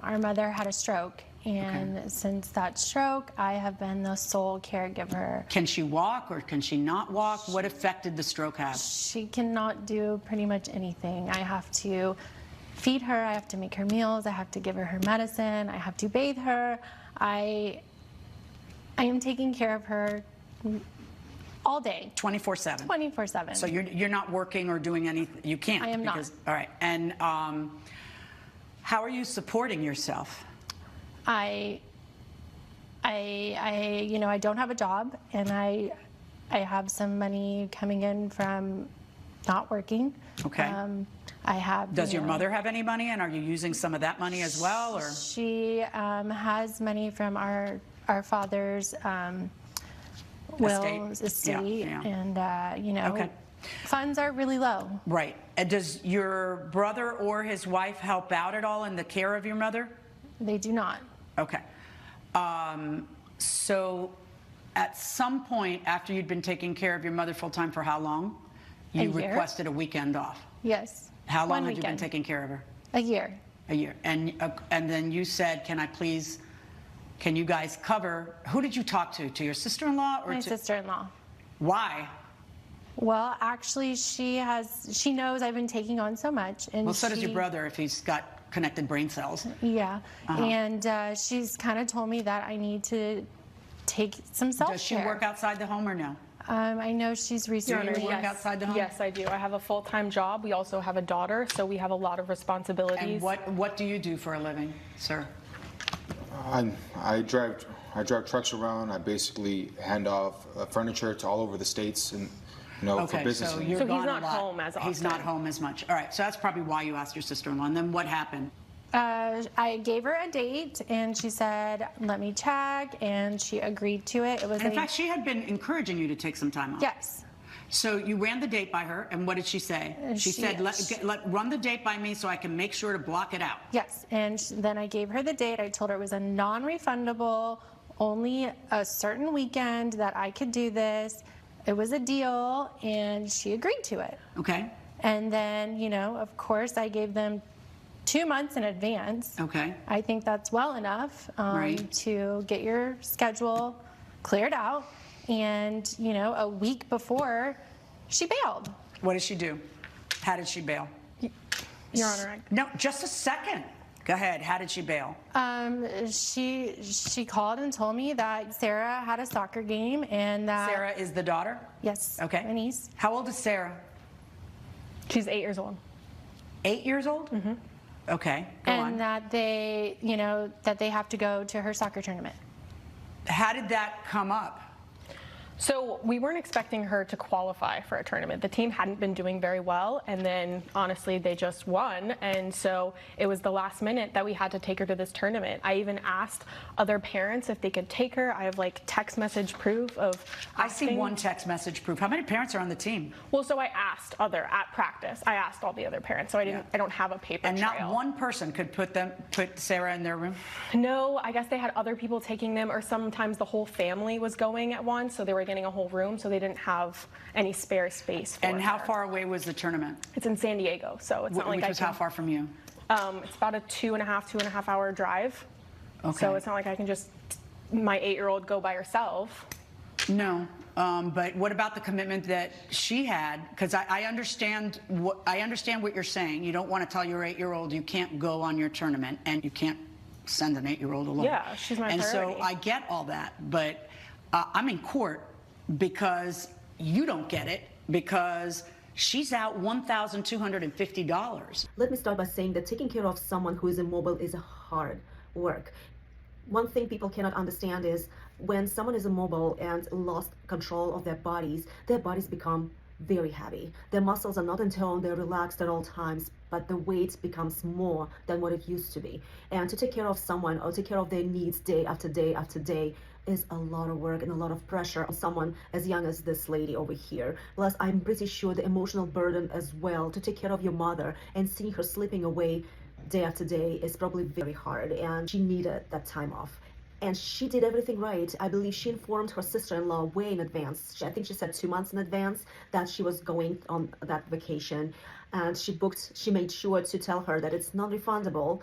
Our mother had a stroke, and since that stroke, I have been the sole caregiver. Can she walk or can she not walk? What effect did the stroke have? She cannot do pretty much anything. I have to feed her, I have to make her meals, I have to give her her medicine, I have to bathe her. I am taking care of her all day. 24/7? 24/7. So you're not working or doing anything? You can't? I am not. All right. And how are you supporting yourself? I don't have a job, and I have some money coming in from not working. Okay. I have. Does your mother have any money, and are you using some of that money as well, or? She has money from our father's will, estate, yeah. and Okay. funds are really low. Right. And does your brother or his wife help out at all in the care of your mother? They do not. Okay. So at some point after you'd been taking care of your mother full-time for how long? You requested a weekend off. Yes. How long had you been taking care of her? A year. A year. And then you said, can you guys cover, who did you talk to? To your sister-in-law? Or My sister-in-law. Why? Well, actually, she knows I've been taking on so much. And well, so does your brother if he's got connected brain cells. Yeah. And she's kind of told me that I need to take some self-care. Does she work outside the home or no? I know she's recently. Do you work outside the home? Yes, I do. I have a full-time job. We also have a daughter, so we have a lot of responsibilities. And what do you do for a living, sir? I drive trucks around. I basically hand off furniture to all over the states, and for business. So he's not home as often. He's not home as much. All right, so that's probably why you asked your sister-in-law. And then what happened? I gave her a date, and she said, "Let me check," and she agreed to it. It was. In fact, she had been encouraging you to take some time off. Yes. So you ran the date by her, and what did she say? She said, run the date by me so I can make sure to block it out. Yes, and then I gave her the date. I told her it was a non-refundable, only a certain weekend that I could do this. It was a deal, and she agreed to it. Okay. And then, of course, I gave them 2 months in advance. Okay. I think that's well enough to get your schedule cleared out. And, a week before, she bailed. What did she do? How did she bail? Your Honor. No, just a second. Go ahead. How did she bail? She called and told me that Sarah had a soccer game and that... Sarah is the daughter? Yes. Okay. My niece. How old is Sarah? She's 8 years old. 8 years old? Mm-hmm. Okay, go on. And that they, that they have to go to her soccer tournament. How did that come up? So we weren't expecting her to qualify for a tournament. The team hadn't been doing very well, and then honestly they just won, and so it was the last minute that we had to take her to this tournament. I even asked other parents if they could take her. I have text message proof of asking. I see one text message proof. How many parents are on the team? Well, so I asked at practice. I asked all the other parents, so I don't have a paper and trail. Not one person could put Sarah in their room? No, I guess they had other people taking them, or sometimes the whole family was going at once, so they were getting a whole room, so they didn't have any spare space for And how her. far away was the tournament? It's in San Diego, so it's not like Which was how far from you? It's about a 2.5 hour drive. Okay. So it's not like I can just, my 8-year-old, go by herself. No, but what about the commitment that she had? Because I understand what you're saying. You don't want to tell your 8-year-old you can't go on your tournament, and you can't send an 8-year-old alone. Yeah, she's my priority. And so I get all that, but I'm in court because you don't get it, because she's out $1,250. Let me start by saying that taking care of someone who is immobile is hard work. One thing people cannot understand is when someone is immobile and lost control of their bodies become very heavy. Their muscles are not in tone, they're relaxed at all times, but the weight becomes more than what it used to be. And to take care of someone or take care of their needs day after day after day is a lot of work and a lot of pressure on someone as young as this lady over here. Plus, I'm pretty sure the emotional burden as well to take care of your mother and seeing her slipping away day after day is probably very hard, and she needed that time off. And she did everything right. I believe she informed her sister-in-law way in advance. I think she said 2 months in advance that she was going on that vacation. And she made sure to tell her that it's non-refundable.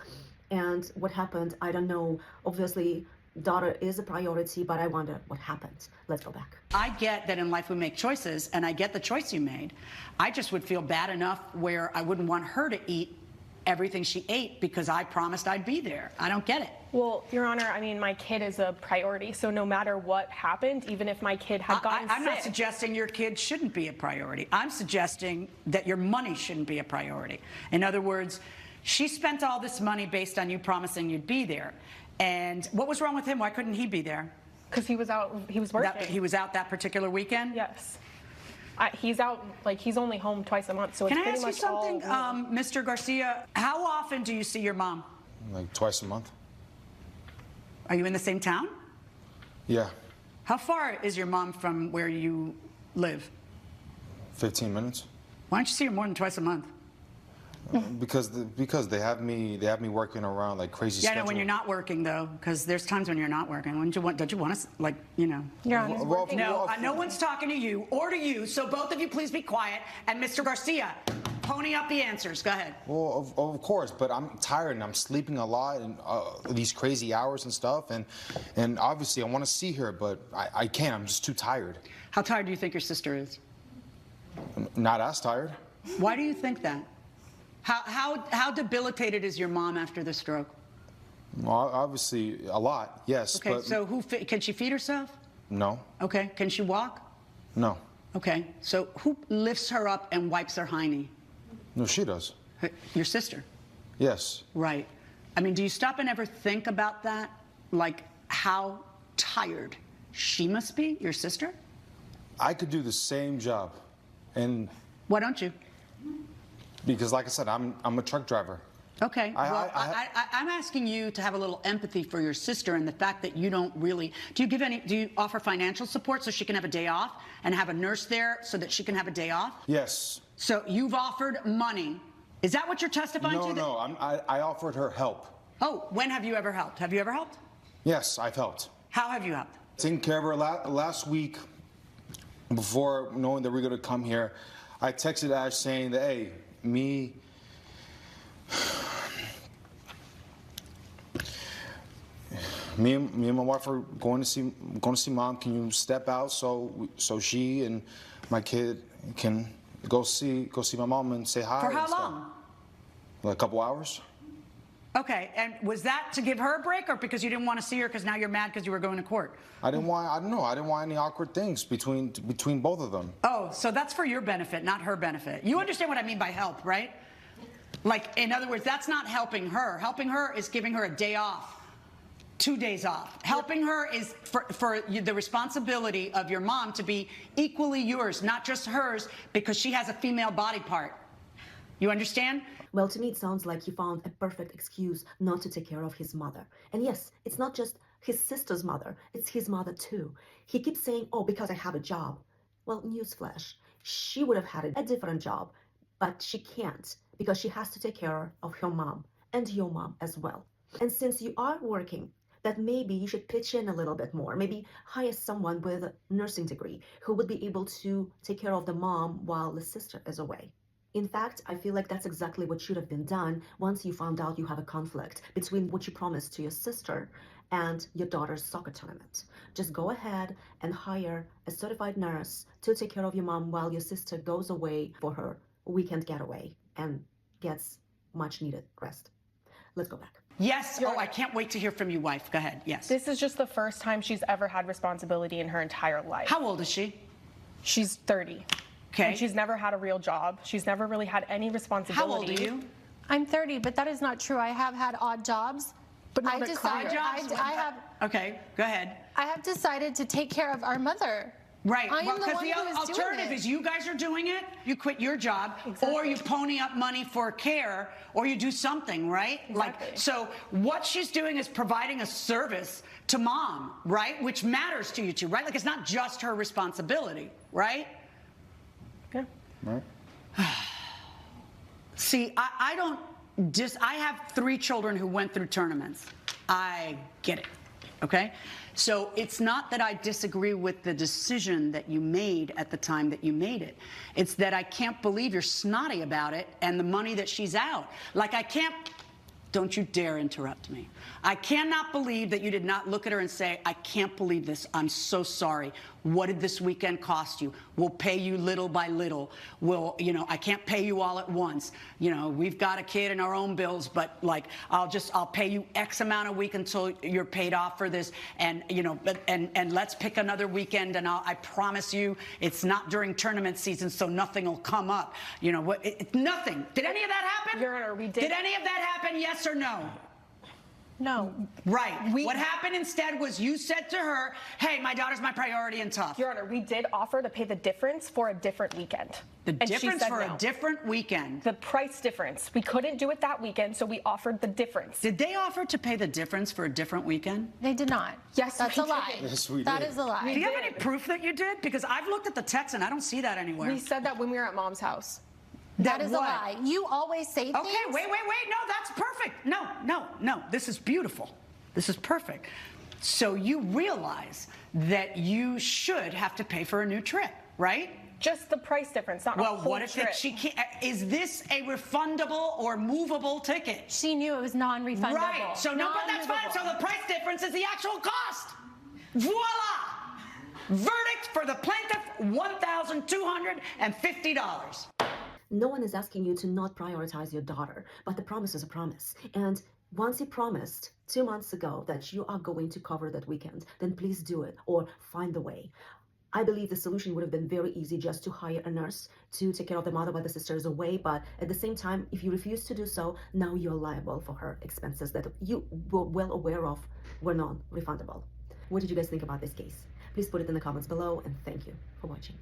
And what happened, I don't know. Obviously, daughter is a priority, but I wonder what happened. Let's go back. I get that in life we make choices, and I get the choice you made. I just would feel bad enough where I wouldn't want her to eat everything she ate because I promised I'd be there. I don't get it. Well, Your Honor, I mean, my kid is a priority, so no matter what happened, even if my kid had gotten I'm not sick. suggesting your kid shouldn't be a priority. I'm suggesting that your money shouldn't be a priority. In other words, she spent all this money based on you promising you'd be there. And what was wrong with him? Why couldn't he be there? Because he was out, he was working. He was out that particular weekend? Yes. He's out, like, he's only home twice a month, so it's Can I pretty ask you much something, Mr. Garcia? How often do you see your mom? Like twice a month. Are you in the same town? Yeah, How far is your mom from where you live? 15 minutes. Why don't you see her more than twice a month? Because they have me working around like crazy. Yeah, I know schedule. when you're not working though, because there's times when you're not working. Don't you want to, like, you know? Your Honor. Well, No, no one's talking to you or to you, so both of you please be quiet. And Mr. Garcia, pony up the answers. Go ahead. Well, of course, but I'm tired and I'm sleeping a lot and these crazy hours and stuff, and obviously I want to see her, but I can't. I'm just too tired. How tired do you think your sister is? Not as tired. Why do you think that? How debilitated is your mom after the stroke? Well, obviously a lot, yes. Okay, but so can she feed herself? no, Okay, can she walk? no, Okay, so who lifts her up and wipes her hiney? no. She does. Your sister. Yes. Right. I mean, do you stop and ever think about that? Like how tired she must be, your sister? I could do the same job, and Why don't you? because, like I said, I'm a truck driver. Okay. I'm asking you to have a little empathy for your sister and the fact that you don't really. Do you offer financial support so she can have a day off and have a nurse there so that she can have a day off? Yes. So you've offered money. Is that what you're testifying to? No. I offered her help. Oh, when have you ever helped? Have you ever helped? Yes, I've helped. How have you helped? Taking care of her last week, before knowing that we're gonna come here, I texted Ash saying that, hey, me and my wife are going to see mom. Can you step out so she and my kid can go see my mom and say hi? For how and stuff. long? Like a couple hours. Okay, and was that to give her a break or because you didn't want to see her because now you're mad because you were going to court? I didn't want any awkward things between both of them. Oh, so that's for your benefit, not her benefit. You understand what I mean by help, right? Like, in other words, that's not helping her. Helping her is giving her a day off, 2 days off. Helping her is for the responsibility of your mom to be equally yours, not just hers, because she has a female body part. You understand? Well, to me, it sounds like he found a perfect excuse not to take care of his mother. And yes, it's not just his sister's mother, it's his mother too. He keeps saying, oh, because I have a job. Well, newsflash, she would have had a different job, but she can't because she has to take care of her mom and your mom as well. And since you are working, that maybe you should pitch in a little bit more. Maybe hire someone with a nursing degree who would be able to take care of the mom while the sister is away. In fact, I feel like that's exactly what should have been done once you found out you have a conflict between what you promised to your sister and your daughter's soccer tournament. Just go ahead and hire a certified nurse to take care of your mom while your sister goes away for her weekend getaway and gets much needed rest. Let's go back. Yes. Oh, I can't wait to hear from you, wife. Go ahead. Yes. This is just the first time she's ever had responsibility in her entire life. How old is she? She's 30. Okay. And she's never had a real job. She's never really had any responsibility. How old are you? I'm 30, but that is not true. I have had odd jobs. But not I a decided career. I have Okay, go ahead. I have decided to take care of our mother. Right. I am Well, the because one the who is doing alternative it. is you guys are doing it, you quit your job, or you pony up money for care, or you do something, right? Exactly. Like, so what she's doing is providing a service to mom, right? Which matters to you two, right? Like, it's not just her responsibility, right? Yeah. Right. See, I have 3 children who went through tournaments. I get it, okay? So it's not that I disagree with the decision that you made at the time that you made it. It's that I can't believe you're snotty about it and the money that she's out. Like, I can't Don't you dare interrupt me. I cannot believe that you did not look at her and say, I can't believe this. I'm so sorry. What did this weekend cost you? We'll pay you little by little. I can't pay you all at once. We've got a kid and our own bills, but like, I'll pay you X amount a week until you're paid off for this. And, and let's pick another weekend. And I promise you, it's not during tournament season, so nothing will come up. Nothing. Did any of that happen? Your Honor, we did. Did any of that happen? Yes or no? No. Right. What happened instead was you said to her, hey, my daughter's my priority and tough. Your Honor, we did offer to pay the difference for a different weekend. The And she difference said for no. a different weekend. The price difference. We couldn't do it that weekend, so we offered the difference. Did they offer to pay the difference for a different weekend? They did not. Yes, That's we a lie. did. Yes, we That did. is a lie. Do you have any proof that you did? Because I've looked at the text and I don't see that anywhere. We said that when we were at Mom's house. That is a what? lie. You always say things. Okay, wait. No, that's perfect. No. This is beautiful. This is perfect. So you realize that you should have to pay for a new trip, right? Just the price difference, not a Well, whole what if trip. she can't? Is this a refundable or movable ticket? She knew it was non-refundable. Right. So no, but that's fine. So Non-movable. the price difference is the actual cost. Voila! Verdict for the plaintiff: $1,250. No one is asking you to not prioritize your daughter, but the promise is a promise. And once you promised 2 months ago that you are going to cover that weekend, then please do it or find a way. I believe the solution would have been very easy, just to hire a nurse to take care of the mother while the sister is away. But at the same time, if you refuse to do so, now you're liable for her expenses that you were well aware of were non-refundable. What did you guys think about this case? Please put it in the comments below, and thank you for watching.